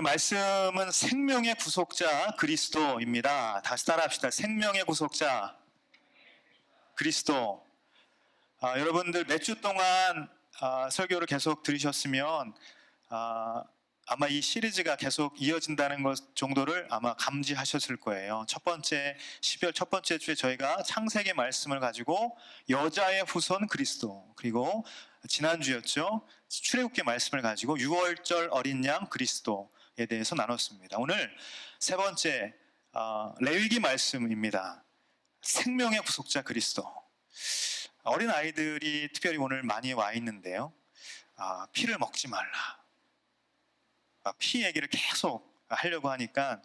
오늘 말씀은 생명의 구속자 그리스도입니다. 다시 따라합시다. 생명의 구속자 그리스도. 여러분들 몇 주 동안 설교를 계속 들으셨으면 아마 이 시리즈가 계속 이어진다는 것 정도를 아마 감지하셨을 거예요. 첫 번째 12월 첫 번째 주에 저희가 창세기 말씀을 가지고 여자의 후손 그리스도, 그리고 지난주였죠, 출애굽기 말씀을 가지고 6월절 어린 양 그리스도에 대해서 나눴습니다. 오늘 세 번째 레위기 말씀입니다. 생명의 구속자 그리스도. 어린 아이들이 특별히 오늘 많이 와 있는데요, 피를 먹지 말라, 피 얘기를 계속 하려고 하니까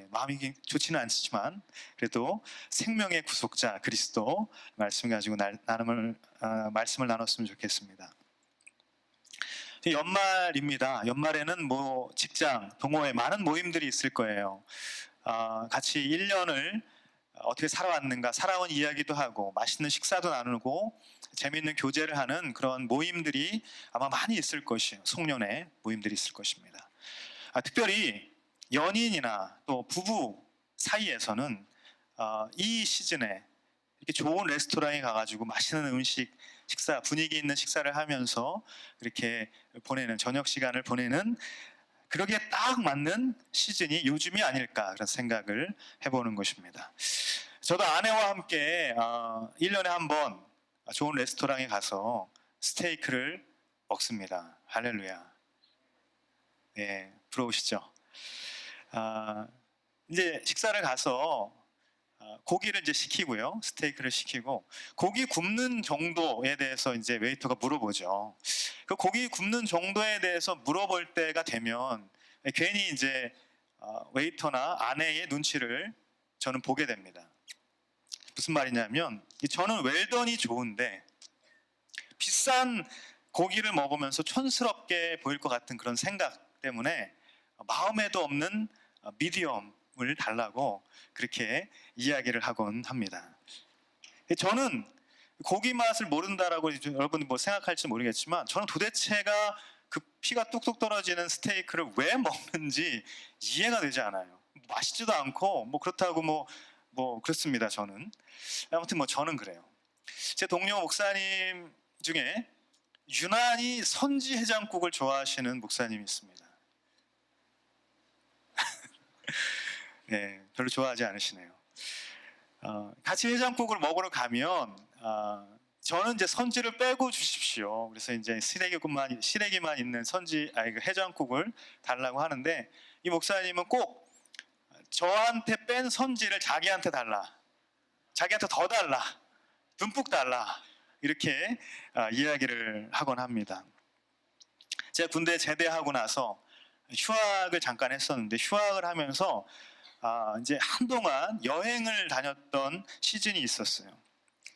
마음이 좋지는 않지만 그래도 생명의 구속자 그리스도 말씀 가지고 말씀을 나눴으면 좋겠습니다. 연말입니다. 연말에는 직장, 동호회 많은 모임들이 있을 거예요. 같이 1년을 어떻게 살아왔는가, 살아온 이야기도 하고 맛있는 식사도 나누고 재미있는 교제를 하는 그런 모임들이 아마 많이 있을 것이에요. 송년회 모임들이 있을 것입니다. 특별히 연인이나 또 부부 사이에서는 이 시즌에 이렇게 좋은 레스토랑에 가가지고 맛있는 음식, 식사, 분위기 있는 식사를 하면서 이렇게 보내는, 저녁 시간을 보내는, 그러기에 딱 맞는 시즌이 요즘이 아닐까 그런 생각을 해보는 것입니다. 저도 아내와 함께 1년에 한 번 좋은 레스토랑에 가서 스테이크를 먹습니다. 할렐루야. 예, 부러우시죠? 이제 식사를 가서 고기를 이제 시키고요, 스테이크를 시키고 고기 굽는 정도에 대해서 이제 웨이터가 물어보죠. 그 고기 굽는 정도에 대해서 물어볼 때가 되면 괜히 이제 웨이터나 아내의 눈치를 저는 보게 됩니다. 무슨 말이냐면, 저는 웰던이 좋은데 비싼 고기를 먹으면서 촌스럽게 보일 것 같은 그런 생각 때문에 마음에도 없는 미디엄을 달라고 그렇게 이야기를 하곤 합니다. 저는 고기 맛을 모른다라고 여러분 생각할지 모르겠지만, 저는 도대체가 그 피가 뚝뚝 떨어지는 스테이크를 왜 먹는지 이해가 되지 않아요. 맛있지도 않고 그렇다고 그렇습니다. 저는 아무튼 저는 그래요. 제 동료 목사님 중에 유난히 선지 해장국을 좋아하시는 목사님이 있습니다. 네, 별로 좋아하지 않으시네요. 같이 해장국을 먹으러 가면 저는 이제 선지를 빼고 주십시오. 그래서 이제 시래기만 있는 그 해장국을 달라고 하는데, 이 목사님은 꼭 저한테 뺀 선지를 자기한테 달라, 자기한테 더 달라, 듬뿍 달라, 이렇게 이야기를 하곤 합니다. 제가 군대 제대하고 나서 휴학을 잠깐 했었는데, 휴학을 하면서 이제 한동안 여행을 다녔던 시즌이 있었어요.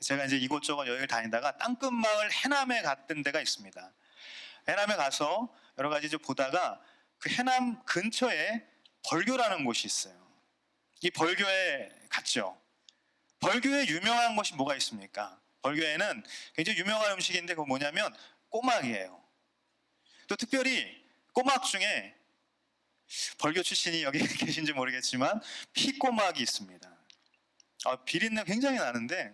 제가 이제 이곳저곳 여행을 다니다가 땅끝마을 해남에 갔던 데가 있습니다. 해남에 가서 여러 가지 좀 보다가 그 해남 근처에 벌교라는 곳이 있어요. 이 벌교에 갔죠. 벌교에 유명한 것이 뭐가 있습니까? 벌교에는 굉장히 유명한 음식인데 그거 뭐냐면 꼬막이에요. 또 특별히 꼬막 중에, 벌교 출신이 여기 계신지 모르겠지만 피꼬막이 있습니다. 비린내 굉장히 나는데,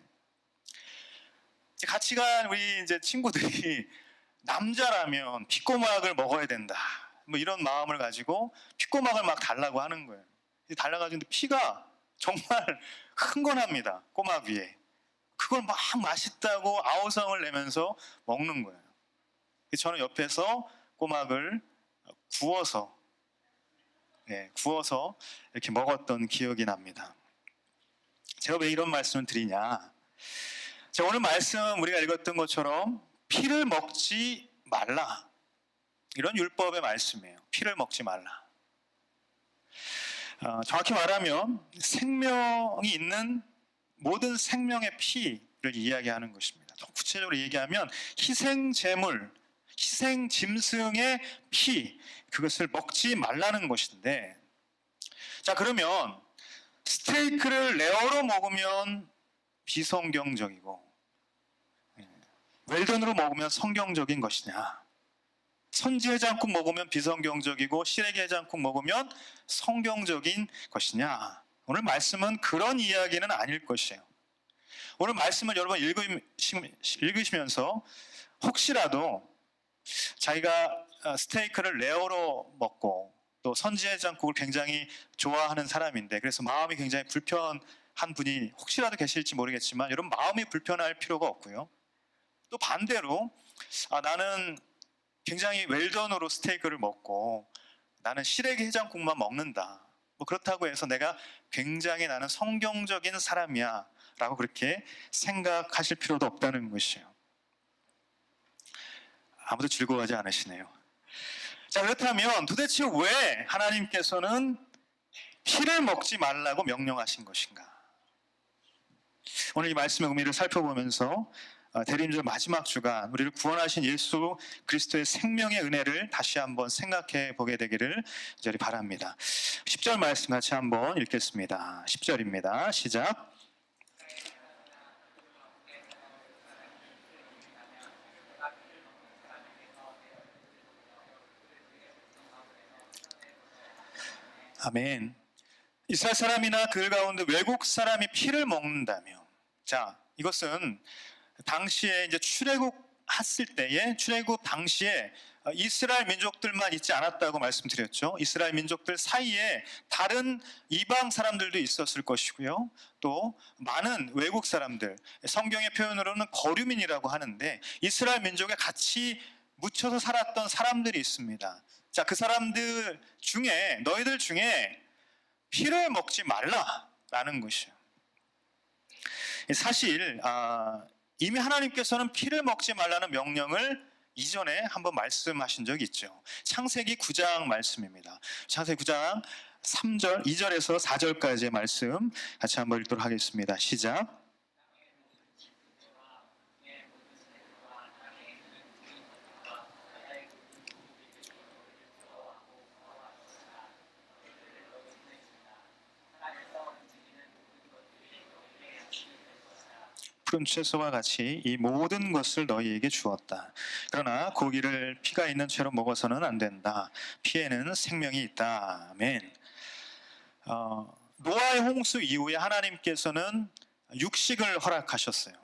같이 간 우리 이제 친구들이 남자라면 피꼬막을 먹어야 된다, 이런 마음을 가지고 피꼬막을 막 달라고 하는 거예요. 달라가지고 피가 정말 흥건합니다. 꼬막 위에. 그걸 막 맛있다고 아우성을 내면서 먹는 거예요. 저는 옆에서 꼬막을 구워서 이렇게 먹었던 기억이 납니다. 제가 왜 이런 말씀을 드리냐, 자, 오늘 말씀 우리가 읽었던 것처럼 피를 먹지 말라, 이런 율법의 말씀이에요. 피를 먹지 말라. 정확히 말하면 생명이 있는 모든 생명의 피를 이야기하는 것입니다. 더 구체적으로 얘기하면 희생제물, 희생짐승의 피, 그것을 먹지 말라는 것인데, 자, 그러면 스테이크를 레어로 먹으면 비성경적이고 웰던으로 먹으면 성경적인 것이냐? 선지해장국 먹으면 비성경적이고 시래기해장국 먹으면 성경적인 것이냐? 오늘 말씀은 그런 이야기는 아닐 것이에요. 오늘 말씀을 여러분 읽으시면서 혹시라도 자기가 스테이크를 레어로 먹고 또 선지해장국을 굉장히 좋아하는 사람인데 그래서 마음이 굉장히 불편한 분이 혹시라도 계실지 모르겠지만 여러분 마음이 불편할 필요가 없고요. 또 반대로 나는 굉장히 웰던으로 스테이크를 먹고 나는 시래기 해장국만 먹는다. 뭐 그렇다고 해서 내가 굉장히 나는 성경적인 사람이야 라고 그렇게 생각하실 필요도 없다는 것이에요. 아무도 즐거워하지 않으시네요. 자, 그렇다면 도대체 왜 하나님께서는 피를 먹지 말라고 명령하신 것인가? 오늘 이 말씀의 의미를 살펴보면서 대림절 마지막 주간 우리를 구원하신 예수 그리스도의 생명의 은혜를 다시 한번 생각해 보게 되기를 간절히 바랍니다. 10절 말씀 같이 한번 읽겠습니다. 10절입니다. 시작. 아멘. 이스라엘 사람이나 그 가운데 외국 사람이 피를 먹는다며. 자, 이것은 당시에 이제 출애굽 당시에 이스라엘 민족들만 있지 않았다고 말씀드렸죠. 이스라엘 민족들 사이에 다른 이방 사람들도 있었을 것이고요. 또 많은 외국 사람들, 성경의 표현으로는 거류민이라고 하는데 이스라엘 민족에 같이 묻혀서 살았던 사람들이 있습니다. 자, 그 사람들 중에 너희들 중에 피를 먹지 말라라는 것이에요. 사실 이미 하나님께서는 피를 먹지 말라는 명령을 이전에 한번 말씀하신 적이 있죠. 창세기 9장 말씀입니다. 창세기 9장 3절, 2절에서 4절까지의 말씀 같이 한번 읽도록 하겠습니다. 시작. 푸른 채소와 같이 이 모든 것을 너희에게 주었다. 그러나 고기를 피가 있는 채로 먹어서는 안 된다. 피에는 생명이 있다. 아멘. 노아의 홍수 이후에 하나님께서는 육식을 허락하셨어요.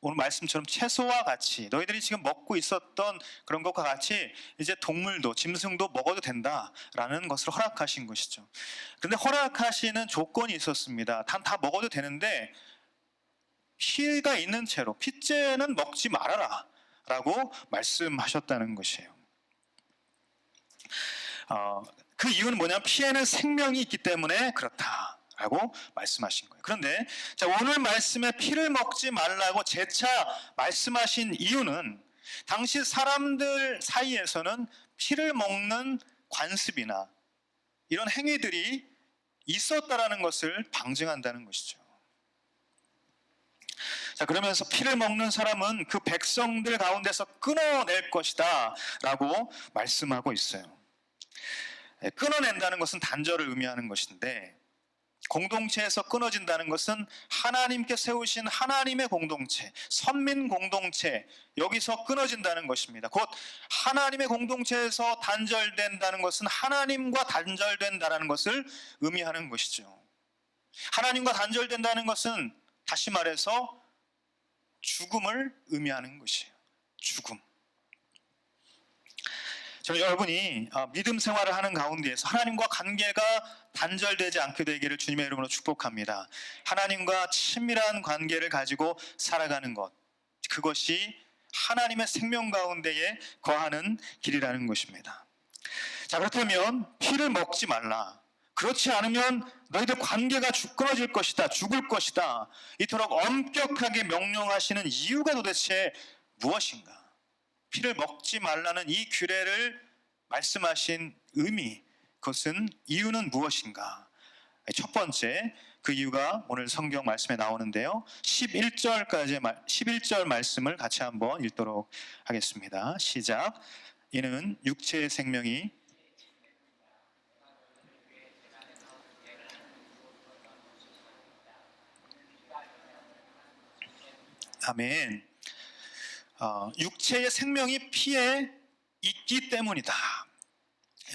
오늘 말씀처럼 채소와 같이 너희들이 지금 먹고 있었던 그런 것과 같이 이제 동물도 짐승도 먹어도 된다라는 것을 허락하신 것이죠. 그런데 허락하시는 조건이 있었습니다. 다 먹어도 되는데 피가 있는 채로 피째는 먹지 말아라 라고 말씀하셨다는 것이에요. 그 이유는 뭐냐면 피에는 생명이 있기 때문에 그렇다 라고 말씀하신 거예요. 그런데 자, 오늘 말씀에 피를 먹지 말라고 재차 말씀하신 이유는 당시 사람들 사이에서는 피를 먹는 관습이나 이런 행위들이 있었다라는 것을 방증한다는 것이죠. 자, 그러면서 피를 먹는 사람은 그 백성들 가운데서 끊어낼 것이다 라고 말씀하고 있어요. 끊어낸다는 것은 단절을 의미하는 것인데 공동체에서 끊어진다는 것은 하나님께 세우신 하나님의 공동체, 선민 공동체, 여기서 끊어진다는 것입니다. 곧 하나님의 공동체에서 단절된다는 것은 하나님과 단절된다는 것을 의미하는 것이죠. 하나님과 단절된다는 것은 다시 말해서 죽음을 의미하는 것이에요. 죽음. 저는 여러분이 믿음 생활을 하는 가운데에서 하나님과 관계가 단절되지 않게 되기를 주님의 이름으로 축복합니다. 하나님과 친밀한 관계를 가지고 살아가는 것, 그것이 하나님의 생명 가운데에 거하는 길이라는 것입니다. 자, 그렇다면 피를 먹지 말라. 그렇지 않으면 너희들 관계가 끊어질 것이다, 죽을 것이다, 이토록 엄격하게 명령하시는 이유가 도대체 무엇인가? 피를 먹지 말라는 이 규례를 말씀하신 의미, 그것은 이유는 무엇인가? 첫 번째, 그 이유가 오늘 성경 말씀에 나오는데요. 11절 말씀을 같이 한번 읽도록 하겠습니다. 시작. 이는 육체의 생명이 아멘. 육체의 생명이 피에 있기 때문이다.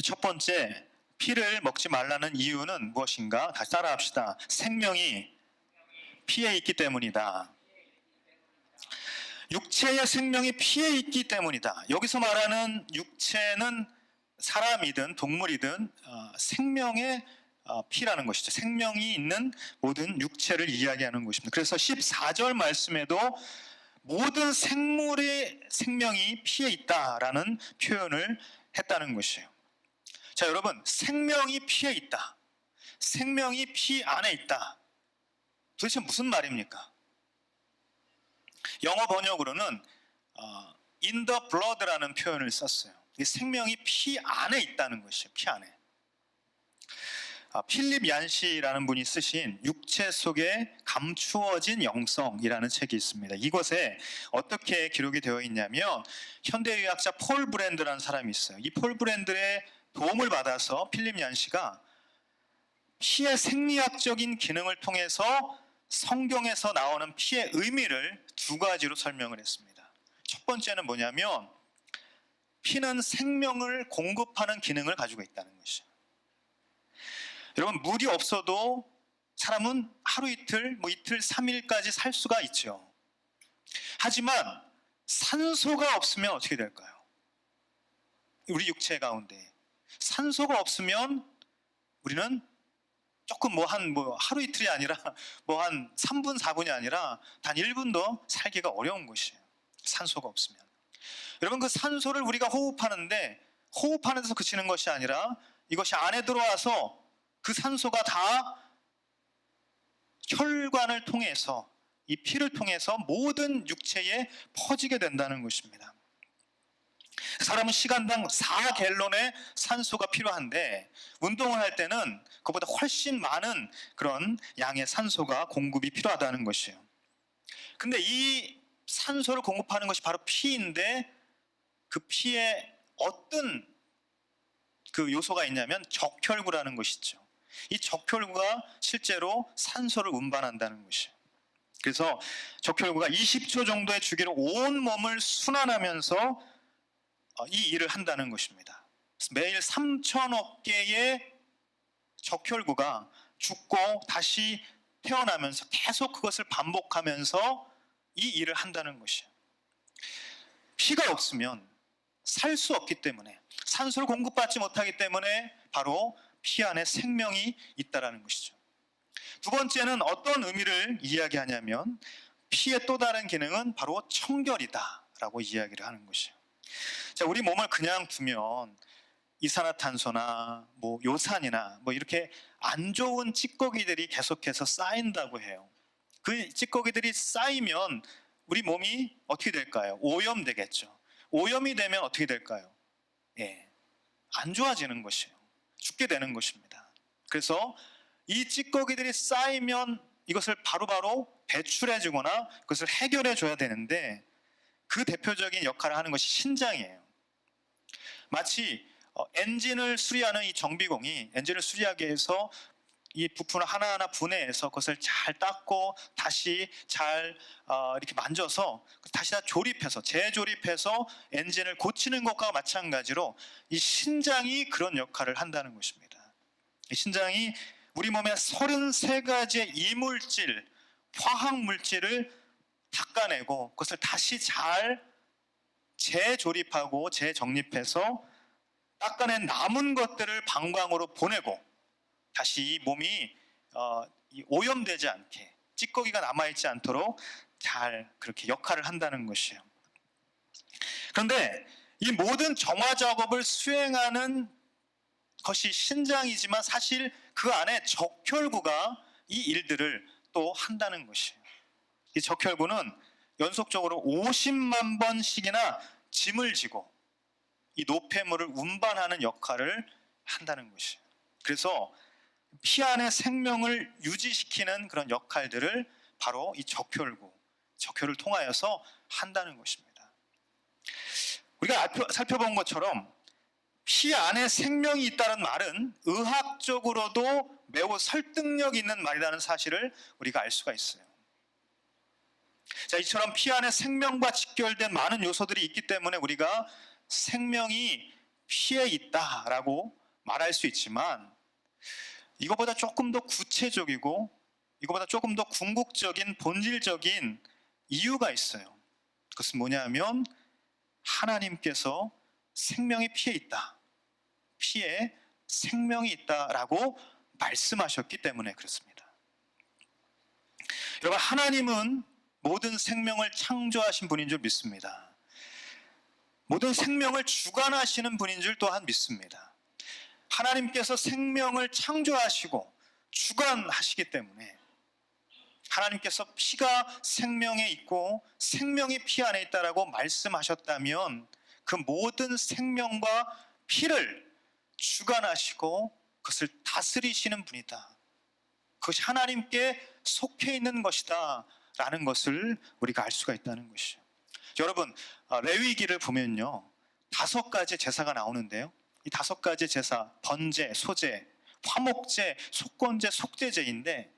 첫 번째, 피를 먹지 말라는 이유는 무엇인가? 다시 따라합시다. 생명이 피에 있기 때문이다. 육체의 생명이 피에 있기 때문이다. 여기서 말하는 육체는 사람이든 동물이든 생명의 피라는 것이죠. 생명이 있는 모든 육체를 이야기하는 것입니다. 그래서 14절 말씀에도 모든 생물의 생명이 피에 있다라는 표현을 했다는 것이에요. 자, 여러분, 생명이 피에 있다. 생명이 피 안에 있다. 도대체 무슨 말입니까? 영어 번역으로는 in the blood라는 표현을 썼어요. 생명이 피 안에 있다는 것이에요. 피 안에. 필립 얀시라는 분이 쓰신 육체 속에 감추어진 영성이라는 책이 있습니다. 이것에 어떻게 기록이 되어 있냐면 현대의학자 폴 브랜드라는 사람이 있어요. 이 폴 브랜드의 도움을 받아서 필립 얀시가 피의 생리학적인 기능을 통해서 성경에서 나오는 피의 의미를 두 가지로 설명을 했습니다. 첫 번째는 뭐냐면 피는 생명을 공급하는 기능을 가지고 있다는 것이죠. 여러분, 물이 없어도 사람은 하루 이틀, 이틀, 3일까지 살 수가 있죠. 하지만 산소가 없으면 어떻게 될까요? 우리 육체 가운데 산소가 없으면 우리는 조금 하루 이틀이 아니라 한 3분, 4분이 아니라 단 1분도 살기가 어려운 것이에요. 산소가 없으면. 여러분, 그 산소를 우리가 호흡하는데 호흡하는 데서 그치는 것이 아니라 이것이 안에 들어와서 그 산소가 다 혈관을 통해서 이 피를 통해서 모든 육체에 퍼지게 된다는 것입니다. 사람은 시간당 4갤론의 산소가 필요한데 운동을 할 때는 그보다 훨씬 많은 그런 양의 산소가 공급이 필요하다는 것이에요. 근데 이 산소를 공급하는 것이 바로 피인데 그 피에 어떤 그 요소가 있냐면 적혈구라는 것이 있죠. 이 적혈구가 실제로 산소를 운반한다는 것이에요. 그래서 적혈구가 20초 정도의 주기로 온 몸을 순환하면서 이 일을 한다는 것입니다. 매일 3천억 개의 적혈구가 죽고 다시 태어나면서 계속 그것을 반복하면서 이 일을 한다는 것이에요. 피가 없으면 살 수 없기 때문에, 산소를 공급받지 못하기 때문에 바로 피 안에 생명이 있다는 것이죠. 두 번째는 어떤 의미를 이야기하냐면 피의 또 다른 기능은 바로 청결이다 라고 이야기를 하는 것이에요. 자, 우리 몸을 그냥 두면 이산화탄소나 요산이나 이렇게 안 좋은 찌꺼기들이 계속해서 쌓인다고 해요. 그 찌꺼기들이 쌓이면 우리 몸이 어떻게 될까요? 오염되겠죠. 오염이 되면 어떻게 될까요? 안 좋아지는 것이에요. 죽게 되는 것입니다. 그래서 이 찌꺼기들이 쌓이면 이것을 바로바로 배출해 주거나 그것을 해결해 줘야 되는데 그 대표적인 역할을 하는 것이 신장이에요. 마치 엔진을 수리하는 이 정비공이 엔진을 수리하기 위해서 이 부품을 하나하나 분해해서 그것을 잘 닦고 다시 잘 이렇게 만져서 다시 다 조립해서 재조립해서 엔진을 고치는 것과 마찬가지로 이 신장이 그런 역할을 한다는 것입니다. 이 신장이 우리 몸의 33가지의 이물질, 화학물질을 닦아내고 그것을 다시 잘 재조립하고 재정립해서 닦아낸 남은 것들을 방광으로 보내고 다시 이 몸이 오염되지 않게 찌꺼기가 남아있지 않도록 잘 그렇게 역할을 한다는 것이에요. 그런데 이 모든 정화 작업을 수행하는 것이 신장이지만 사실 그 안에 적혈구가 이 일들을 또 한다는 것이에요. 이 적혈구는 연속적으로 50만 번씩이나 짐을 지고 이 노폐물을 운반하는 역할을 한다는 것이에요. 그래서 피 안의 생명을 유지시키는 그런 역할들을 바로 이 적혈을 통하여서 한다는 것입니다. 우리가 살펴본 것처럼 피 안에 생명이 있다는 말은 의학적으로도 매우 설득력 있는 말이라는 사실을 우리가 알 수가 있어요. 자, 이처럼 피 안에 생명과 직결된 많은 요소들이 있기 때문에 우리가 생명이 피에 있다라고 말할 수 있지만, 이거보다 조금 더 구체적이고 이거보다 조금 더 궁극적인 본질적인 이유가 있어요. 그것은 뭐냐면 하나님께서 생명이 피에 있다, 피에 생명이 있다라고 말씀하셨기 때문에 그렇습니다. 여러분, 하나님은 모든 생명을 창조하신 분인 줄 믿습니다. 모든 생명을 주관하시는 분인 줄 또한 믿습니다. 하나님께서 생명을 창조하시고 주관하시기 때문에 하나님께서 피가 생명에 있고 생명이 피 안에 있다라고 말씀하셨다면 그 모든 생명과 피를 주관하시고 그것을 다스리시는 분이다, 그것이 하나님께 속해 있는 것이다 라는 것을 우리가 알 수가 있다는 것이죠. 여러분, 레위기를 보면요, 5가지 제사가 나오는데요, 이 5가지 제사, 번제, 소제, 화목제, 속건제, 속죄제인데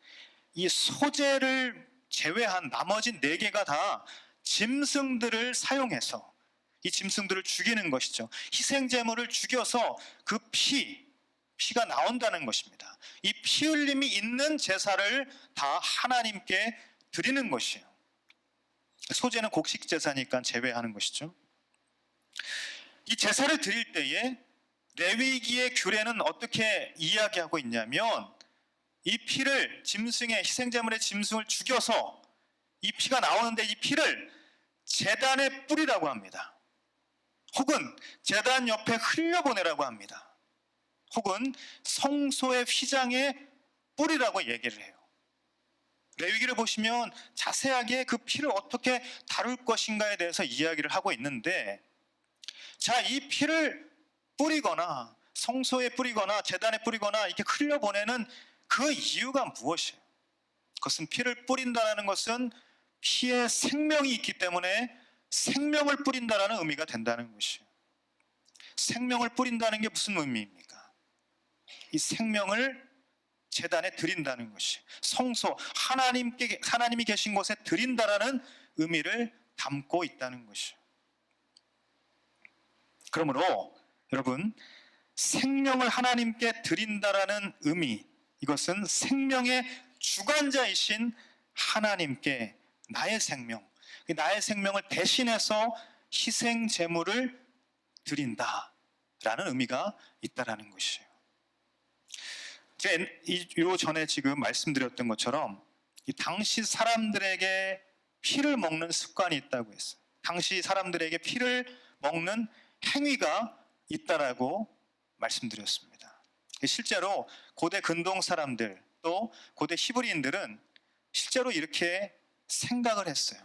이 소제를 제외한 나머지 4개가 다 짐승들을 사용해서 이 짐승들을 죽이는 것이죠. 희생제물을 죽여서 그 피가 나온다는 것입니다. 이 피 흘림이 있는 제사를 다 하나님께 드리는 것이에요. 소제는 곡식 제사니까 제외하는 것이죠. 이 제사를 드릴 때에 레위기의 규례는 어떻게 이야기하고 있냐면, 이 피를 짐승의 희생제물의 짐승을 죽여서 이 피가 나오는데 이 피를 제단에 뿌리라고 합니다. 혹은 제단 옆에 흘려보내라고 합니다. 혹은 성소의 휘장에 뿌리라고 얘기를 해요. 레위기를 보시면 자세하게 그 피를 어떻게 다룰 것인가에 대해서 이야기를 하고 있는데, 자, 이 피를 뿌리거나 성소에 뿌리거나 제단에 뿌리거나 이렇게 흘려보내는 그 이유가 무엇이에요? 그것은 피를 뿌린다는 것은 피에 생명이 있기 때문에 생명을 뿌린다는 의미가 된다는 것이에요. 생명을 뿌린다는 게 무슨 의미입니까? 이 생명을 제단에 드린다는 것이, 성소, 하나님이 계신 곳에 드린다라는 의미를 담고 있다는 것이에요. 그러므로 여러분, 생명을 하나님께 드린다라는 의미, 이것은 생명의 주관자이신 하나님께 나의 생명을 대신해서 희생 제물을 드린다라는 의미가 있다라는 것이에요. 제가 요 전에 지금 말씀드렸던 것처럼 이 당시 사람들에게 피를 먹는 습관이 있다고 했어요. 당시 사람들에게 피를 먹는 행위가 있다라고 말씀드렸습니다. 실제로 고대 근동 사람들, 또 고대 히브리인들은 실제로 이렇게 생각을 했어요.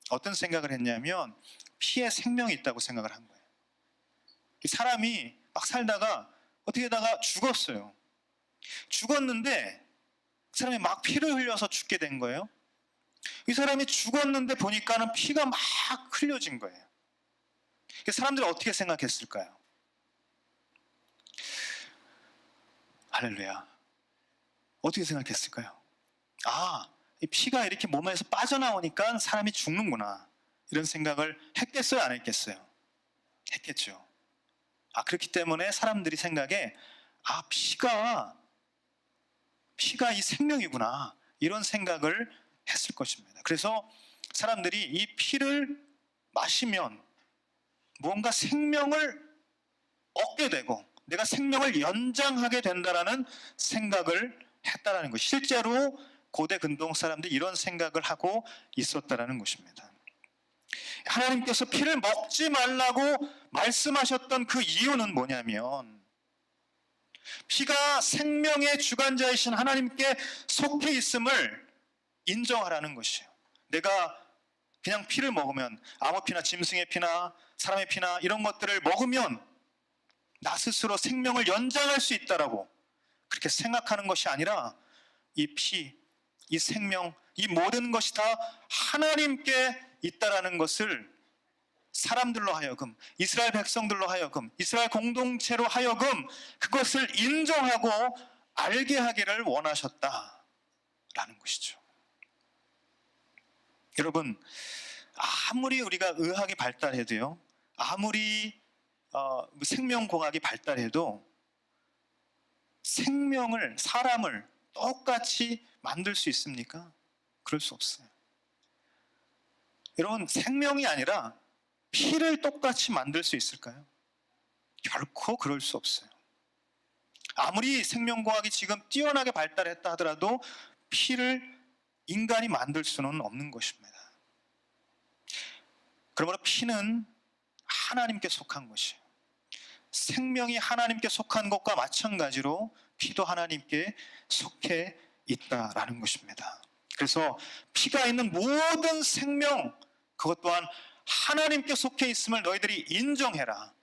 어떤 생각을 했냐면 피에 생명이 있다고 생각을 한 거예요. 이 사람이 막 살다가 어떻게 하다가 죽었어요. 죽었는데 그 사람이 막 피를 흘려서 죽게 된 거예요. 이 사람이 죽었는데 보니까는 피가 막 흘려진 거예요. 사람들이 어떻게 생각했을까요? 할렐루야. 어떻게 생각했을까요? 아, 이 피가 이렇게 몸에서 빠져나오니까 사람이 죽는구나, 이런 생각을 했겠어요, 안 했겠어요? 했겠죠. 그렇기 때문에 사람들이 생각에 피가 이 생명이구나, 이런 생각을 했을 것입니다. 그래서 사람들이 이 피를 마시면 무언가 생명을 얻게 되고 내가 생명을 연장하게 된다라는 생각을 했다라는 것. 실제로 고대 근동 사람들이 이런 생각을 하고 있었다라는 것입니다. 하나님께서 피를 먹지 말라고 말씀하셨던 그 이유는 뭐냐면, 피가 생명의 주관자이신 하나님께 속해 있음을 인정하라는 것이에요. 내가 그냥 피를 먹으면, 아무 피나 짐승의 피나 사람의 피나 이런 것들을 먹으면 나 스스로 생명을 연장할 수 있다라고 그렇게 생각하는 것이 아니라, 이 피, 이 생명, 이 모든 것이 다 하나님께 있다라는 것을 사람들로 하여금, 이스라엘 백성들로 하여금, 이스라엘 공동체로 하여금 그것을 인정하고 알게 하기를 원하셨다라는 것이죠. 여러분, 아무리 우리가 의학이 발달해도요, 아무리 생명공학이 발달해도 사람을 똑같이 만들 수 있습니까? 그럴 수 없어요. 여러분, 생명이 아니라 피를 똑같이 만들 수 있을까요? 결코 그럴 수 없어요. 아무리 생명공학이 지금 뛰어나게 발달했다 하더라도 피를 인간이 만들 수는 없는 것입니다. 그러므로 피는 하나님께 속한 것이에요. 생명이 하나님께 속한 것과 마찬가지로 피도 하나님께 속해 있다라는 것입니다. 그래서 피가 있는 모든 생명, 그것 또한 하나님께 속해 있음을 너희들이 인정해라.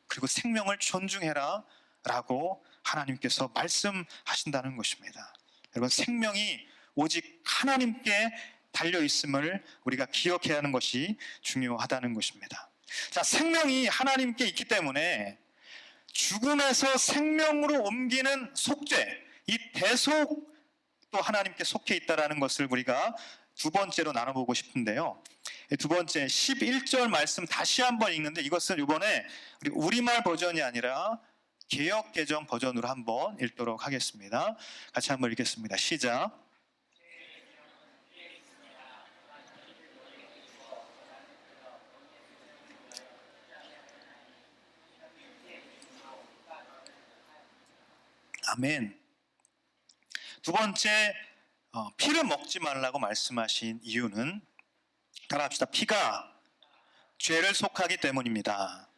그리고 생명을 존중해라 라고 하나님께서 말씀하신다는 것입니다. 여러분, 생명이 오직 하나님께 달려 있음을 우리가 기억해야 하는 것이 중요하다는 것입니다. 자, 생명이 하나님께 있기 때문에 죽음에서 생명으로 옮기는 속죄, 이 대속도 하나님께 속해 있다는 것을 우리가 두 번째로 나눠보고 싶은데요. 두 번째 11절 말씀 다시 한번 읽는데, 이것은 이번에 우리말 버전이 아니라 개역개정 버전으로 한번 읽도록 하겠습니다. 같이 한번 읽겠습니다. 시작. 아멘. 두 번째, 피를 먹지 말라고 말씀하신 이유는, 따라합시다. 피가 죄를 속하기 때문입니다.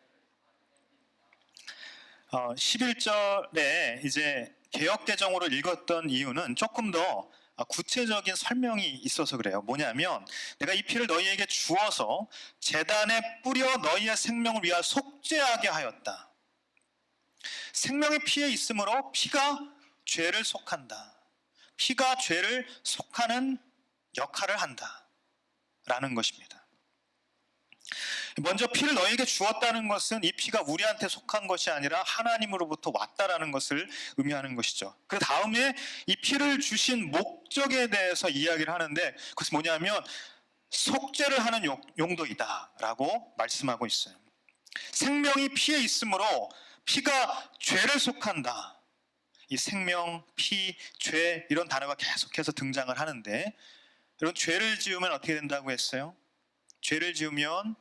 11절에 이제 개역개정으로 읽었던 이유는 조금 더 구체적인 설명이 있어서 그래요. 뭐냐면, 내가 이 피를 너희에게 주어서 제단에 뿌려 너희의 생명을 위하여 속죄하게 하였다. 생명의 피에 있으므로 피가 죄를 속한다. 피가 죄를 속하는 역할을 한다 라는 것입니다. 먼저 피를 너희에게 주었다는 것은 이 피가 우리한테 속한 것이 아니라 하나님으로부터 왔다라는 것을 의미하는 것이죠. 그 다음에 이 피를 주신 목적에 대해서 이야기를 하는데, 그것은 뭐냐면 속죄를 하는 용도이다 라고 말씀하고 있어요. 생명이 피에 있으므로 피가 죄를 속한다. 이 생명, 피, 죄 이런 단어가 계속해서 등장을 하는데, 여러분, 죄를 지으면 어떻게 된다고 했어요? 죄를 지으면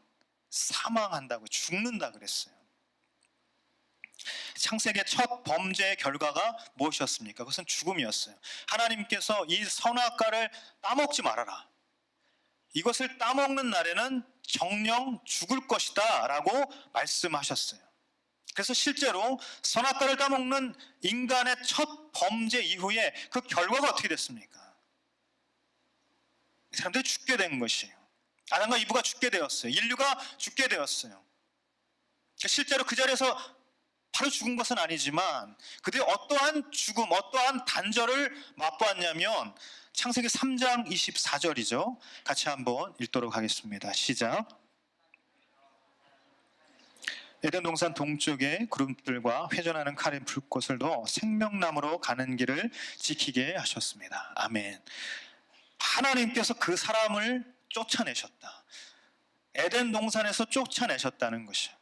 사망한다고, 죽는다 그랬어요. 창세기의 첫 범죄의 결과가 무엇이었습니까? 그것은 죽음이었어요. 하나님께서 이 선악과를 따먹지 말아라. 이것을 따먹는 날에는 정령 죽을 것이다 라고 말씀하셨어요. 그래서 실제로 선악과를 따먹는 인간의 첫 범죄 이후에 그 결과가 어떻게 됐습니까? 이 사람들이 죽게 된 것이에요. 아담과 이브가 죽게 되었어요. 인류가 죽게 되었어요. 실제로 그 자리에서 바로 죽은 것은 아니지만 그들이 어떠한 죽음, 어떠한 단절을 맛보았냐면 창세기 3장 24절이죠. 같이 한번 읽도록 하겠습니다. 시작. 에덴 동산 동쪽에 그룹들과 회전하는 카린 불꽃을 넣어 생명나무로 가는 길을 지키게 하셨습니다. 아멘. 하나님께서 그 사람을 쫓아내셨다. 에덴 동산에서 쫓아내셨다는 것이요.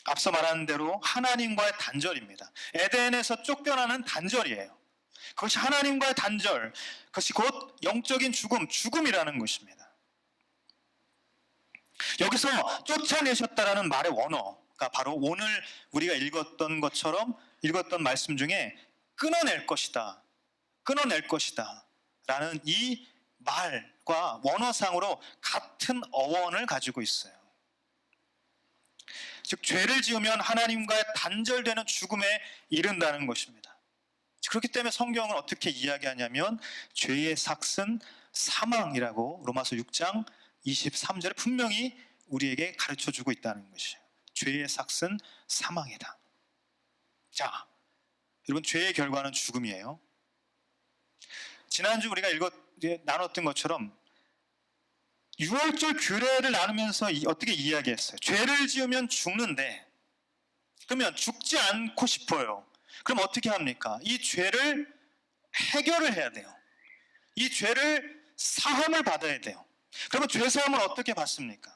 앞서 말한 대로 하나님과의 단절입니다. 에덴에서 쫓겨나는 단절이에요. 그것이 하나님과의 단절, 그것이 곧 영적인 죽음이라는 것입니다. 여기서 쫓아내셨다라는 말의 원어가 바로 오늘 우리가 읽었던 것처럼 읽었던 말씀 중에 끊어낼 것이다, 끊어낼 것이다 라는 이 말과 원어상으로 같은 어원을 가지고 있어요. 즉 죄를 지으면 하나님과의 단절되는 죽음에 이른다는 것입니다. 그렇기 때문에 성경은 어떻게 이야기하냐면 죄의 삭은 사망이라고 로마서 6장 23절에 분명히 우리에게 가르쳐주고 있다는 것이에요. 죄의 삭은 사망이다. 자, 여러분, 죄의 결과는 죽음이에요. 지난주 우리가 나눴던 것처럼 6월절 규례를 나누면서 어떻게 이야기했어요? 죄를 지으면 죽는데, 그러면 죽지 않고 싶어요. 그럼 어떻게 합니까? 이 죄를 해결을 해야 돼요. 이 죄를 사함을 받아야 돼요. 그러면 죄 사함을 어떻게 받습니까?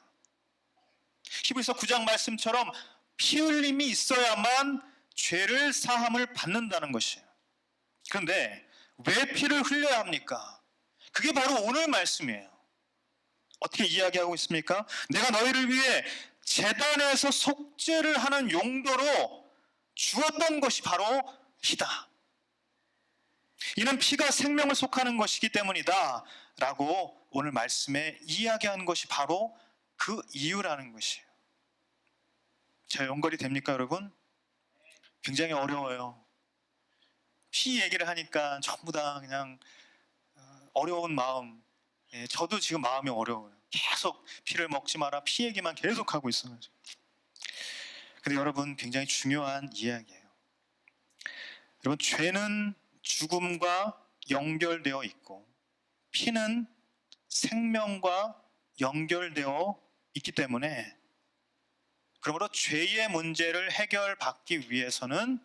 히브리서 9장 말씀처럼 피 흘림이 있어야만 죄를 사함을 받는다는 것이에요. 그런데 왜 피를 흘려야 합니까? 그게 바로 오늘 말씀이에요. 어떻게 이야기하고 있습니까? 내가 너희를 위해 제단에서 속죄를 하는 용도로 주었던 것이 바로 피다. 이는 피가 생명을 속하는 것이기 때문이다 라고 오늘 말씀에 이야기한 것이 바로 그 이유라는 것이에요. 자, 연결이 됩니까 여러분? 굉장히 어려워요. 피 얘기를 하니까 전부 다 그냥 어려운 마음. 저도 지금 마음이 어려워요. 계속 피를 먹지 마라, 피 얘기만 계속 하고 있어가지고. 근데 여러분, 굉장히 중요한 이야기예요. 여러분, 죄는 죽음과 연결되어 있고 피는 생명과 연결되어 있기 때문에, 그러므로 죄의 문제를 해결받기 위해서는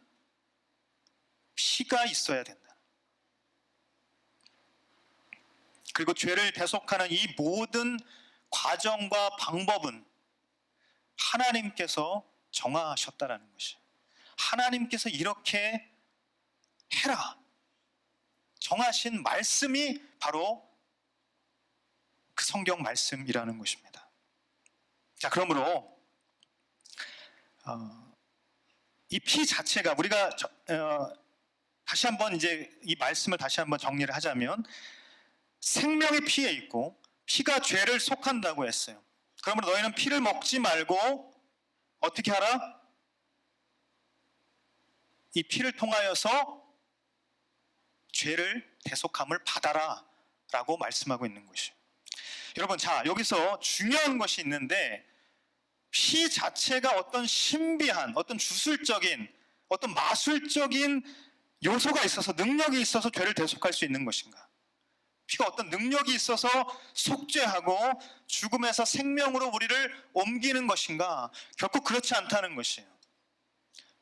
피가 있어야 된다. 그리고 죄를 대속하는 이 모든 과정과 방법은 하나님께서 정하셨다라는 것이에요. 하나님께서 이렇게 해라 정하신 말씀이 바로 그 성경 말씀이라는 것입니다. 자, 그러므로 이 피 자체가 우리가 다시 한번 이제 이 말씀을 다시 한번 정리를 하자면, 생명이 피에 있고 피가 죄를 속한다고 했어요. 그러므로 너희는 피를 먹지 말고 어떻게 하라? 이 피를 통하여서 죄를 대속함을 받아라 라고 말씀하고 있는 것이에요. 여러분, 자, 여기서 중요한 것이 있는데, 피 자체가 어떤 신비한, 어떤 주술적인, 어떤 마술적인 요소가 있어서, 능력이 있어서 죄를 대속할 수 있는 것인가? 피가 어떤 능력이 있어서 속죄하고 죽음에서 생명으로 우리를 옮기는 것인가? 결코 그렇지 않다는 것이에요.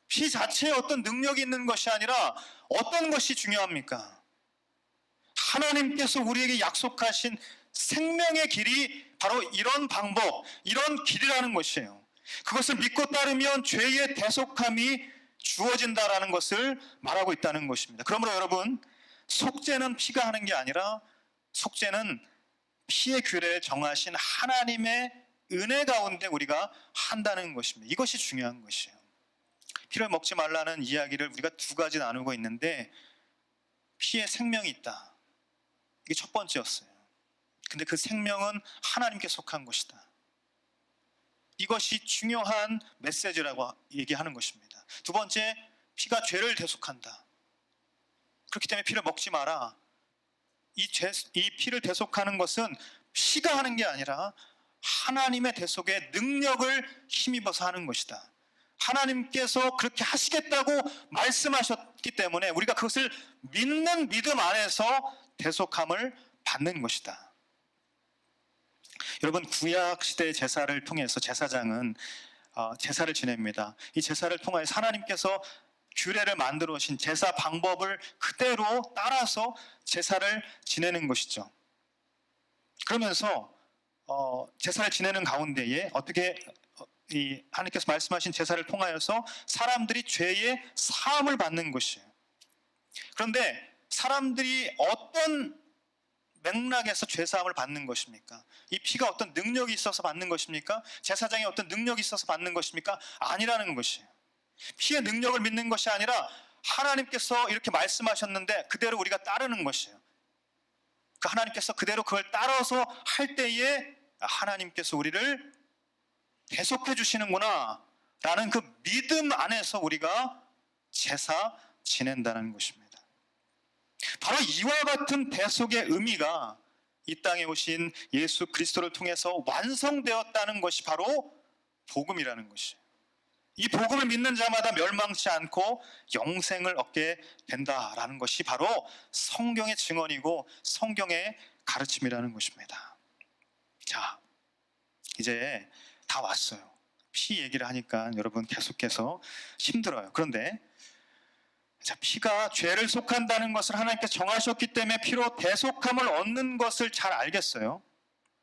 피 자체에 어떤 능력이 있는 것이 아니라 어떤 것이 중요합니까? 하나님께서 우리에게 약속하신 생명의 길이 바로 이런 방법, 이런 길이라는 것이에요. 그것을 믿고 따르면 죄의 대속함이 주어진다라는 것을 말하고 있다는 것입니다. 그러므로 여러분, 속죄는 피가 하는 게 아니라 속죄는 피의 규례를 정하신 하나님의 은혜 가운데 우리가 한다는 것입니다. 이것이 중요한 것이에요. 피를 먹지 말라는 이야기를 우리가 두 가지 나누고 있는데, 피에 생명이 있다, 이게 첫 번째였어요. 근데 그 생명은 하나님께 속한 것이다. 이것이 중요한 메시지라고 얘기하는 것입니다. 두 번째, 피가 죄를 대속한다. 그렇기 때문에 피를 먹지 마라. 이 피를 대속하는 것은 피가 하는 게 아니라 하나님의 대속의 능력을 힘입어서 하는 것이다. 하나님께서 그렇게 하시겠다고 말씀하셨기 때문에 우리가 그것을 믿는 믿음 안에서 대속함을 받는 것이다. 여러분, 구약 시대의 제사를 통해서 제사장은 제사를 지냅니다. 이 제사를 통하여 하나님께서 규례를 만들어 오신 제사 방법을 그대로 따라서 제사를 지내는 것이죠. 그러면서 제사를 지내는 가운데에 어떻게 이 하나님께서 말씀하신 제사를 통하여서 사람들이 죄의 사함을 받는 것이에요. 그런데 사람들이 어떤 맥락에서 죄 사함을 받는 것입니까? 이 피가 어떤 능력이 있어서 받는 것입니까? 제사장이 어떤 능력이 있어서 받는 것입니까? 아니라는 것이에요. 피의 능력을 믿는 것이 아니라 하나님께서 이렇게 말씀하셨는데 그대로 우리가 따르는 것이에요. 그 하나님께서 그대로 그걸 따라서 할 때에 하나님께서 우리를 대속해 주시는구나 라는 그 믿음 안에서 우리가 제사 지낸다는 것입니다. 바로 이와 같은 대속의 의미가 이 땅에 오신 예수 그리스도를 통해서 완성되었다는 것이 바로 복음이라는 것이에요. 이 복음을 믿는 자마다 멸망치 않고 영생을 얻게 된다라는 것이 바로 성경의 증언이고 성경의 가르침이라는 것입니다. 자, 이제 다 왔어요. 피 얘기를 하니까 여러분 계속해서 힘들어요. 그런데 자, 피가 죄를 속한다는 것을 하나님께서 정하셨기 때문에 피로 대속함을 얻는 것을 잘 알겠어요.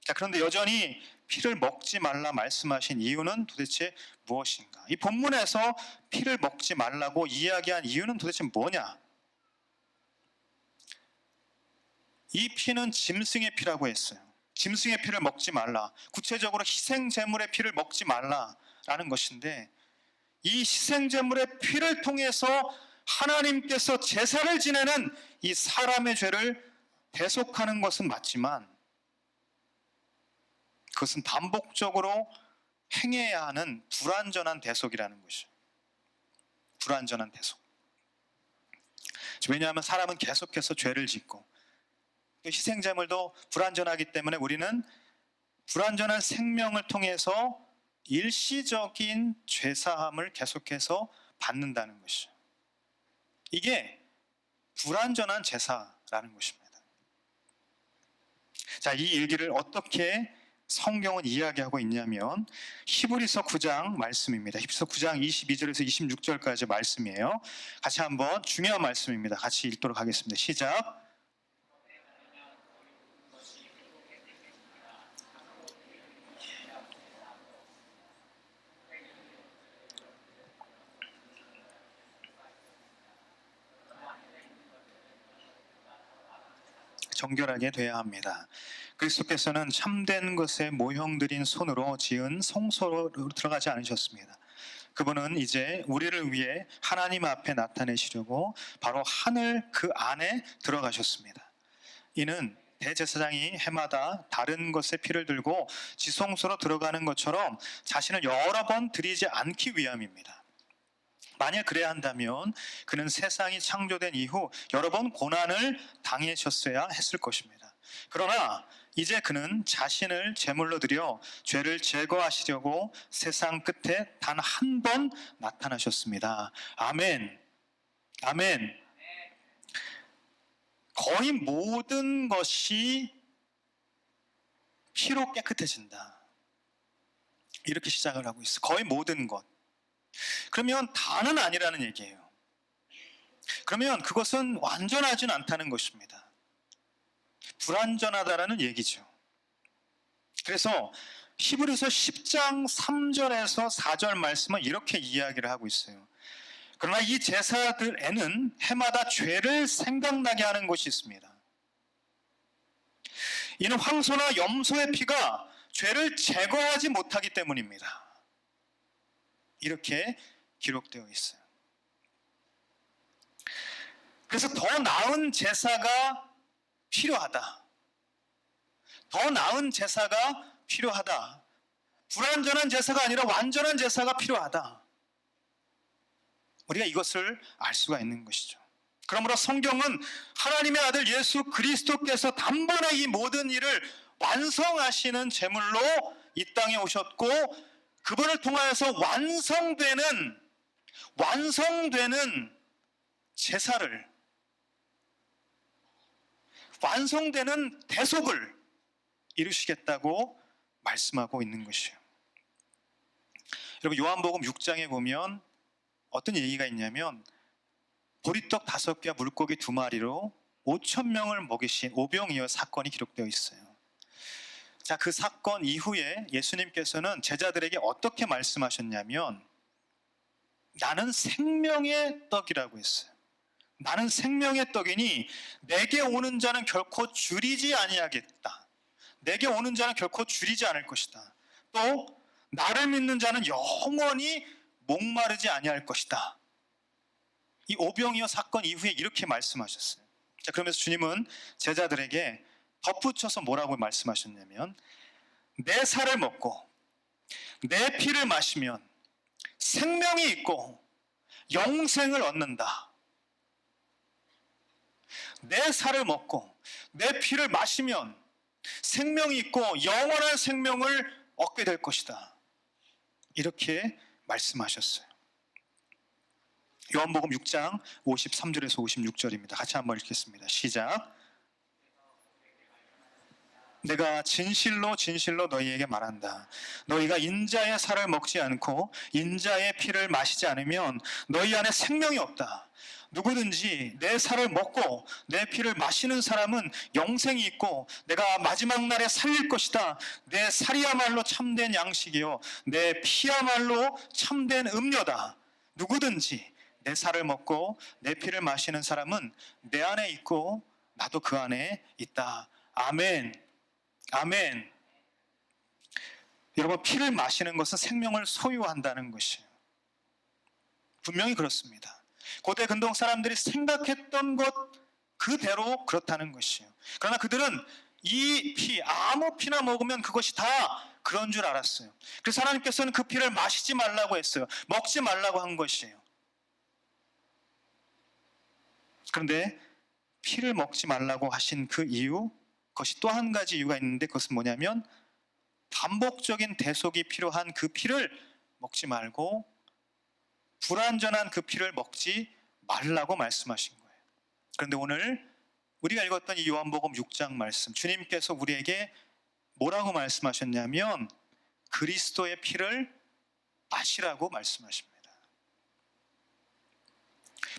자, 그런데 여전히 피를 먹지 말라 말씀하신 이유는 도대체 무엇인가? 이 본문에서 피를 먹지 말라고 이야기한 이유는 도대체 뭐냐? 이 피는 짐승의 피라고 했어요. 짐승의 피를 먹지 말라. 구체적으로 희생 제물의 피를 먹지 말라라는 것인데, 이 희생 제물의 피를 통해서 하나님께서 제사를 지내는 이 사람의 죄를 대속하는 것은 맞지만, 그것은 반복적으로 행해야 하는 불완전한 대속이라는 것이죠. 불완전한 대속. 왜냐하면 사람은 계속해서 죄를 짓고, 또 희생제물도 불완전하기 때문에 우리는 불완전한 생명을 통해서 일시적인 죄사함을 계속해서 받는다는 것이죠. 이게 불완전한 제사라는 것입니다. 자, 이 일기를 어떻게 성경은 이야기하고 있냐면 히브리서 9장 말씀입니다. 히브리서 9장 22절에서 26절까지 말씀이에요. 같이 한번 중요한 말씀입니다. 같이 읽도록 하겠습니다. 시작. 정결하게 되어야 합니다. 그리스도께서는 참된 것에 모형들인 손으로 지은 성소로 들어가지 않으셨습니다. 그분은 이제 우리를 위해 하나님 앞에 나타내시려고 바로 하늘 그 안에 들어가셨습니다. 이는 대제사장이 해마다 다른 것의 피를 들고 지성소로 들어가는 것처럼 자신을 여러 번 드리지 않기 위함입니다. 만약 그래야 한다면 그는 세상이 창조된 이후 여러 번 고난을 당하셨어야 했을 것입니다. 그러나 이제 그는 자신을 제물로 드려 죄를 제거하시려고 세상 끝에 단 한 번 나타나셨습니다. 아멘. 아멘. 거의 모든 것이 피로 깨끗해진다. 이렇게 시작을 하고 있어요. 거의 모든 것. 그러면 다는 아니라는 얘기예요. 그러면 그것은 완전하진 않다는 것입니다. 불완전하다라는 얘기죠. 그래서 히브리서 10장 3절에서 4절 말씀은 이렇게 이야기를 하고 있어요. 그러나 이 제사들에는 해마다 죄를 생각나게 하는 것이 있습니다. 이는 황소나 염소의 피가 죄를 제거하지 못하기 때문입니다. 이렇게 기록되어 있어요. 그래서 더 나은 제사가 필요하다. 더 나은 제사가 필요하다. 불완전한 제사가 아니라 완전한 제사가 필요하다. 우리가 이것을 알 수가 있는 것이죠. 그러므로 성경은 하나님의 아들 예수 그리스도께서 단번에 이 모든 일을 완성하시는 제물로 이 땅에 오셨고, 그분을 통하여서 완성되는 제사를, 완성되는 대속을 이루시겠다고 말씀하고 있는 것이에요. 여러분, 요한복음 6장에 보면 어떤 얘기가 있냐면 보리떡 5개와 물고기 2마리로 5,000명을 먹이신 오병이어 사건이 기록되어 있어요. 자, 그 사건 이후에 예수님께서는 제자들에게 어떻게 말씀하셨냐면 나는 생명의 떡이라고 했어요. 나는 생명의 떡이니 내게 오는 자는 결코 줄이지 아니하겠다. 내게 오는 자는 결코 줄이지 않을 것이다. 또 나를 믿는 자는 영원히 목마르지 아니할 것이다. 이 오병이어 사건 이후에 이렇게 말씀하셨어요. 자, 그러면서 주님은 제자들에게 덧붙여서 뭐라고 말씀하셨냐면 내 살을 먹고 내 피를 마시면 생명이 있고 영생을 얻는다. 내 살을 먹고 내 피를 마시면 생명이 있고 영원한 생명을 얻게 될 것이다. 이렇게 말씀하셨어요. 요한복음 6장 53절에서 56절입니다. 같이 한번 읽겠습니다. 시작. 내가 진실로 진실로 너희에게 말한다. 너희가 인자의 살을 먹지 않고 인자의 피를 마시지 않으면 너희 안에 생명이 없다. 누구든지 내 살을 먹고 내 피를 마시는 사람은 영생이 있고 내가 마지막 날에 살릴 것이다. 내 살이야말로 참된 양식이요 내 피야말로 참된 음료다. 누구든지 내 살을 먹고 내 피를 마시는 사람은 내 안에 있고 나도 그 안에 있다. 아멘. 아멘. 여러분, 피를 마시는 것은 생명을 소유한다는 것이에요. 분명히 그렇습니다. 고대 근동 사람들이 생각했던 것 그대로 그렇다는 것이에요. 그러나 그들은 이 피, 아무 피나 먹으면 그것이 다 그런 줄 알았어요. 그래서 하나님께서는 그 피를 마시지 말라고 했어요. 먹지 말라고 한 것이에요. 그런데 피를 먹지 말라고 하신 그 이유, 그것이 또 한 가지 이유가 있는데 그것은 뭐냐면 반복적인 대속이 필요한 그 피를 먹지 말고 불완전한 그 피를 먹지 말라고 말씀하신 거예요. 그런데 오늘 우리가 읽었던 이 요한복음 6장 말씀, 주님께서 우리에게 뭐라고 말씀하셨냐면 그리스도의 피를 마시라고 말씀하십니다.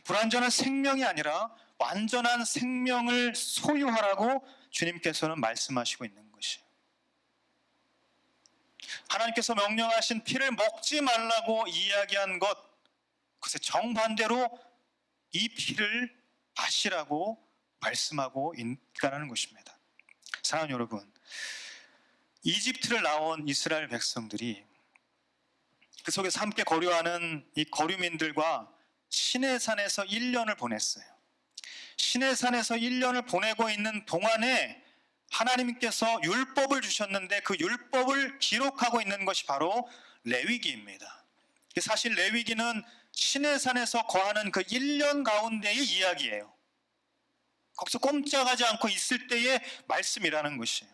불완전한 생명이 아니라 완전한 생명을 소유하라고 주님께서는 말씀하시고 있는 것이에요. 하나님께서 명령하신 피를 먹지 말라고 이야기한 것, 그것의 정반대로 이 피를 마시라고 말씀하고 있다는 것입니다. 사랑하는 여러분, 이집트를 나온 이스라엘 백성들이 그 속에서 함께 거류하는 이 거류민들과 시내산에서 1년을 보냈어요. 시내산에서 1년을 보내고 있는 동안에 하나님께서 율법을 주셨는데 그 율법을 기록하고 있는 것이 바로 레위기입니다. 사실 레위기는 시내산에서 거하는 그 1년 가운데의 이야기예요. 거기서 꼼짝하지 않고 있을 때의 말씀이라는 것이에요.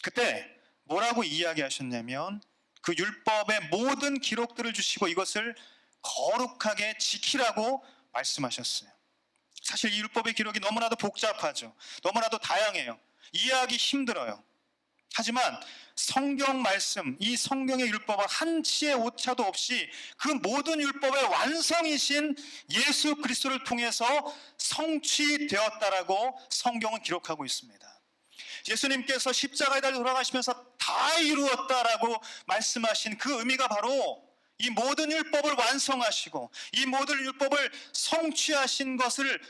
그때 뭐라고 이야기하셨냐면 그 율법의 모든 기록들을 주시고 이것을 거룩하게 지키라고 말씀하셨어요. 사실 이 율법의 기록이 너무나도 복잡하죠. 너무나도 다양해요. 이해하기 힘들어요. 하지만 성경 말씀, 이 성경의 율법은 한치의 오차도 없이 그 모든 율법의 완성이신 예수 그리스도를 통해서 성취되었다라고 성경은 기록하고 있습니다. 예수님께서 십자가에 달려 돌아가시면서 다 이루었다라고 말씀하신 그 의미가 바로 이 모든 율법을 완성하시고 이 모든 율법을 성취하신 것을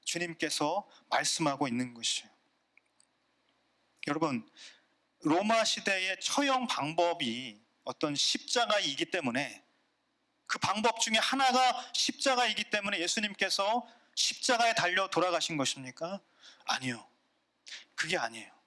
주님께서 말씀하고 있는 것이에요. 여러분, 로마 시대의 처형 방법이 어떤 십자가이기 때문에 그 방법 중에 하나가 십자가이기 때문에 예수님께서 십자가에 달려 돌아가신 것입니까? 아니요. 그게 아니에요.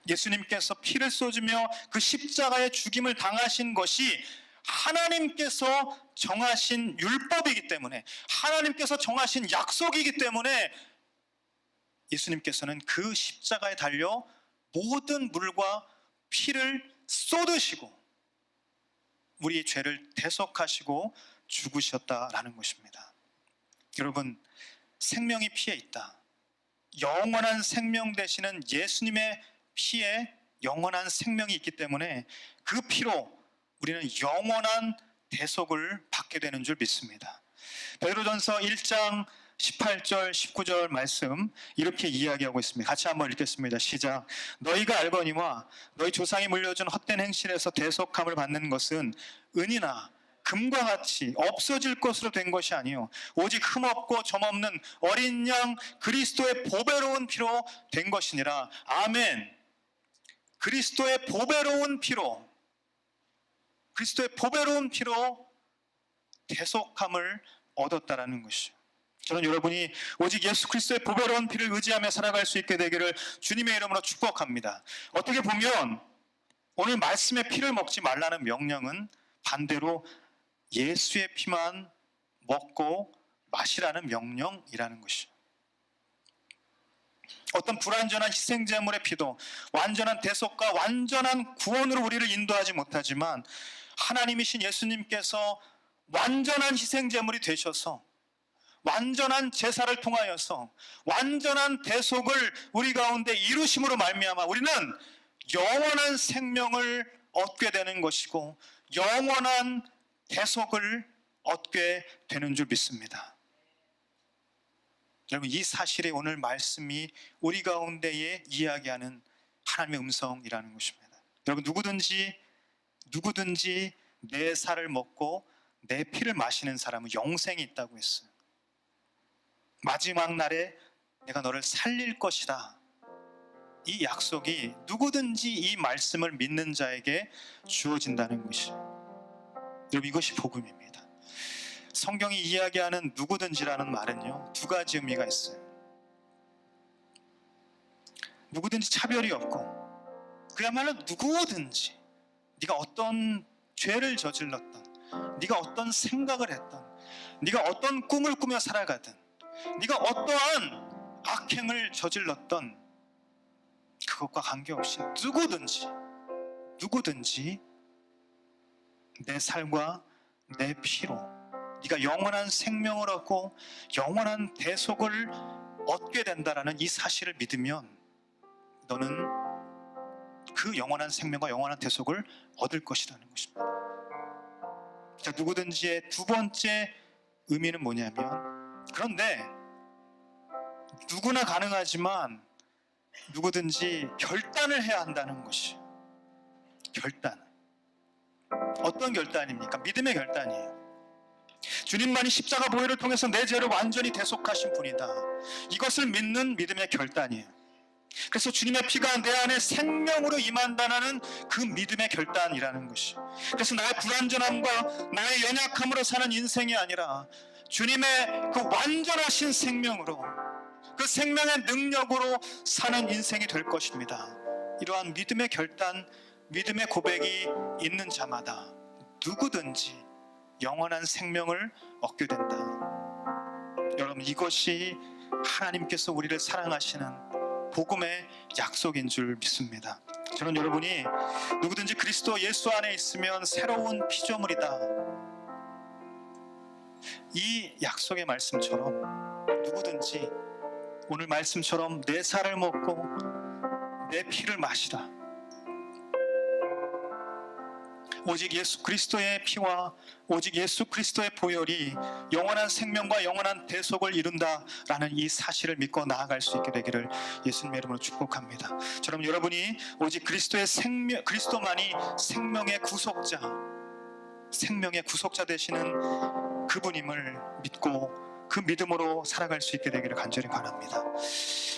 예수님께서 피를 쏟으며 그 십자가의 죽임을 당하신 것이 하나님께서 정하신 율법이기 때문에, 하나님께서 정하신 약속이기 때문에 예수님께서는 그 십자가에 달려 모든 물과 피를 쏟으시고 우리의 죄를 대속하시고 죽으셨다라는 것입니다. 여러분, 생명이 피에 있다. 영원한 생명 되시는 예수님의 피에 영원한 생명이 있기 때문에 그 피로 우리는 영원한 대속을 받게 되는 줄 믿습니다. 베드로전서 1장 18절 19절 말씀 이렇게 이야기하고 있습니다. 같이 한번 읽겠습니다. 시작. 너희가 알거니와 너희 조상이 물려준 헛된 행실에서 대속함을 받는 것은 은이나 금과 같이 없어질 것으로 된 것이 아니요 오직 흠없고 점없는 어린 양 그리스도의 보배로운 피로 된 것이니라. 아멘. 그리스도의 보배로운 피로, 그리스도의 보배로운 피로 대속함을 얻었다라는 것이죠. 저는 여러분이 오직 예수 그리스도의 보배로운 피를 의지하며 살아갈 수 있게 되기를 주님의 이름으로 축복합니다. 어떻게 보면 오늘 말씀의 피를 먹지 말라는 명령은 반대로 예수의 피만 먹고 마시라는 명령이라는 것이죠. 어떤 불완전한 희생제물의 피도 완전한 대속과 완전한 구원으로 우리를 인도하지 못하지만 하나님이신 예수님께서 완전한 희생제물이 되셔서 완전한 제사를 통하여서 완전한 대속을 우리 가운데 이루심으로 말미암아 우리는 영원한 생명을 얻게 되는 것이고 영원한 대속을 얻게 되는 줄 믿습니다. 여러분, 이 사실이 오늘 말씀이 우리 가운데에 이야기하는 하나님의 음성이라는 것입니다. 여러분, 누구든지 내 살을 먹고 내 피를 마시는 사람은 영생이 있다고 했어요. 마지막 날에 내가 너를 살릴 것이다. 이 약속이 누구든지 이 말씀을 믿는 자에게 주어진다는 것이에요. 여러분, 이것이 복음입니다. 성경이 이야기하는 누구든지라는 말은요, 두 가지 의미가 있어요. 누구든지 차별이 없고, 그야말로 누구든지 네가 어떤 죄를 저질렀던, 네가 어떤 생각을 했던, 네가 어떤 꿈을 꾸며 살아가든, 네가 어떠한 악행을 저질렀던, 그것과 관계없이 누구든지 내 살과 내 피로 네가 영원한 생명을 얻고 영원한 대속을 얻게 된다라는 이 사실을 믿으면 너는 그 영원한 생명과 영원한 대속을 얻을 것이라는 것입니다. 자, 누구든지의 두 번째 의미는 뭐냐면, 그런데 누구나 가능하지만 누구든지 결단을 해야 한다는 것이. 결단. 어떤 결단입니까? 믿음의 결단이에요. 주님만이 십자가 보혈을 통해서 내 죄를 완전히 대속하신 분이다. 이것을 믿는 믿음의 결단이에요. 그래서 주님의 피가 내 안에 생명으로 임한다는 그 믿음의 결단이라는 것이. 그래서 나의 불완전함과 나의 연약함으로 사는 인생이 아니라 주님의 그 완전하신 생명으로, 그 생명의 능력으로 사는 인생이 될 것입니다. 이러한 믿음의 결단, 믿음의 고백이 있는 자마다 누구든지 영원한 생명을 얻게 된다. 여러분, 이것이 하나님께서 우리를 사랑하시는 복음의 약속인 줄 믿습니다. 저는 여러분이 누구든지 그리스도 예수 안에 있으면 새로운 피조물이다, 이 약속의 말씀처럼 누구든지 오늘 말씀처럼 내 살을 먹고 내 피를 마시라. 오직 예수 그리스도의 피와 오직 예수 그리스도의 보혈이 영원한 생명과 영원한 대속을 이룬다라는 이 사실을 믿고 나아갈 수 있게 되기를 예수님의 이름으로 축복합니다. 저는 여러분이 오직 그리스도만이 생명의 구속자 되시는 그분임을 믿고 그 믿음으로 살아갈 수 있게 되기를 간절히 바랍니다.